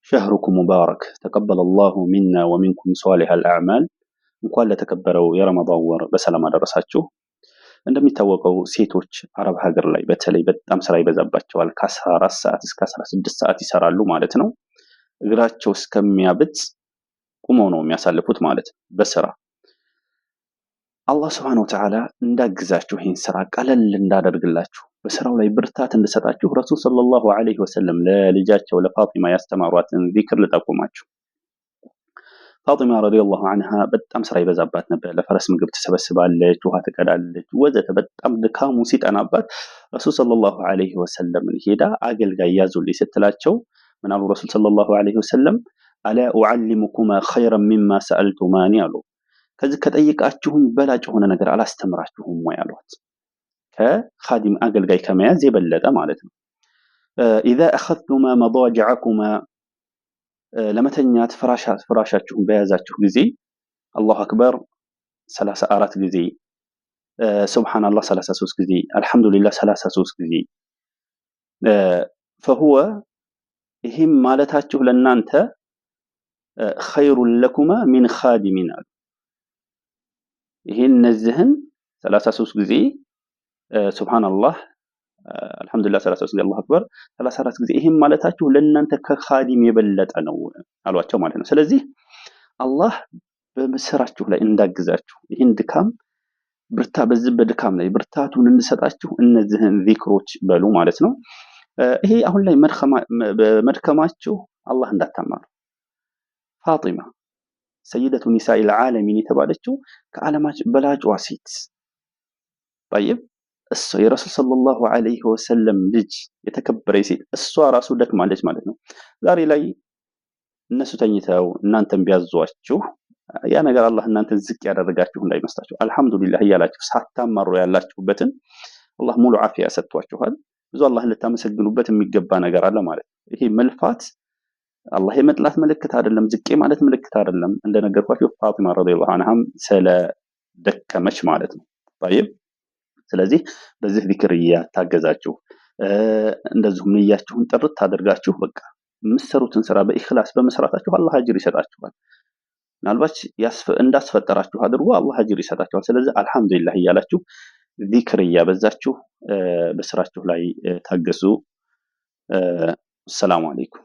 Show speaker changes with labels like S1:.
S1: شهركم مبارك تقبل الله منا ومنكم صالح الأعمال እንኳን ለተከበረው የረመዳን ወር በሰላም አደረሳችሁ። እንደሚታወቀው ሴቶች አረብ ሀገር ላይ በተለይ በጣም ስራ ይበዛባቸዋል። ከ14 ሰዓት እስከ 16 ሰዓት ይሰራሉ ማለት ነው። እግራቸው እስከሚያብጥ ቁመው ነው የሚያሳልፉት ማለት ነው በስራ። አላህ Subhanahu Wa Ta'ala እንዳግዛችሁ ይህን ስራ ቀለል እንዳደርግላችሁ በስራው ላይ ብርታት እንድሰጣችሁ ረሱል ሰለላሁ ዐለይሂ ወሰለም ለልጃቸው ለፋጢማ ያስተማሯትን ዚክር ልጠቁማችሁ። ፋጢማ ረዲየላሁ ዐንሃ በጣም ስራ ይበዛባት ነበር። ለፈረስ ምግብ ትሰበስባለች፣ ውሃ ትቀዳለች፣ ወዘተ በጣም ድካሙ ሲጠናባት ረሱል ሰለላሁ ዐለይሂ ወሰለም ሄዳ አገልጋይ ያዙልኝ ስትላቸው ምን አሉ ረሱል ሰለላሁ ዐለይሂ ወሰለም አላ ኡዓሊሙኩማ ኸይረን ሚማ ሰአልቱማኒ አሉ። ከዚህ ከጠይቃችሁኝ በላጭ የሆነ ነገር አላስተምራችሁም ወይ አሏት። ከኻዲም አገልጋይ ከመያዝ የበለጠ ማለት ነው። ኢዛ አኸዝቱማ መዳጅዐኩማ ለመተኛት ፍራሻችሁን በያዛችሁ ጊዜ አላሁ አክበር 34 ጊዜ፣ ሱብሃንአላህ 33 ጊዜ፣ አልሐምዱሊላህ 33 ጊዜ فهو ይህም ማለታችሁ ለናንተ ኸይሩን ለኩማ ሚን ኻዲሚን አሉ። ይህን እነዚህን 33 ጊዜ ሱብሃንአላህ አልሐምዱሊላህ 33 ጊዜ አላሁ አክበር 34 ጊዜ ይህም ማለታችሁ ለእናንተ ከኻዲም የበለጠ ነው አሏቸው ማለት ነው። ስለዚህ አላህ በስራችሁ ላይ እንዳግዛችሁ ይህን ድካም በዚህ በድካም ላይ ብርታቱን እንድሰጣችሁ እነዚህን ዚክሮች በሉ ማለት ነው። ይሄ አሁን ላይ በመድከማችሁ አላህ እንዳታማሩ። ፋጢማ ሰይደቱ ኒሳኢል ዓለሚን የተባለችው ከዓለማችን በላጯ ሴት طيب እሷ የረሱል ሰለላሁ ዐለይሂ ወሰለም ልጅ የተከበረች ሴት እሷ ራሱ ደክማለች ማለት ነው። ዛሬ ላይ እነሱ ተኝተው እናንተን ቢያዟችሁ ያ ነገር አላህ እናንተን ዝቅ ያደረጋችሁ እንዳይመስላችሁ። አልሐምዱሊላህ እያላችሁ ሳታማሩ ያላችሁበትን አላህ ሙሉ ዓፊያ ሰጥቷችኋል። ብዙ አላህን ልታመሰግኑበት የሚገባ ነገር አለ ማለት ነው። ይሄ መልፋት አላህ የመጥላት ምልክት አይደለም፣ ዝቅ ማለት ምልክት አይደለም። እንደነገርኳችሁ ፋጢማ ረዲየላሁ ዐንሃም ስለደከመች ማለት ነው። طيب ስለዚህ በዚህ ዚክር እያታገዛችሁ እንደዚሁም ንያችሁን ጥርት አድርጋችሁ በቃ የምትሰሩትን ስራ በኢኽላስ በመስራታችሁ አላህ አጅር ይሰጣችኋል። ምናልባት እንዳስፈጠራችሁ አድርጎ አላህ አጅር ይሰጣችኋል። ስለዚህ አልሐምዱሊላህ እያላችሁ ዚክር እያበዛችሁ በስራችሁ ላይ ታገሱ። ሰላም አለይኩም።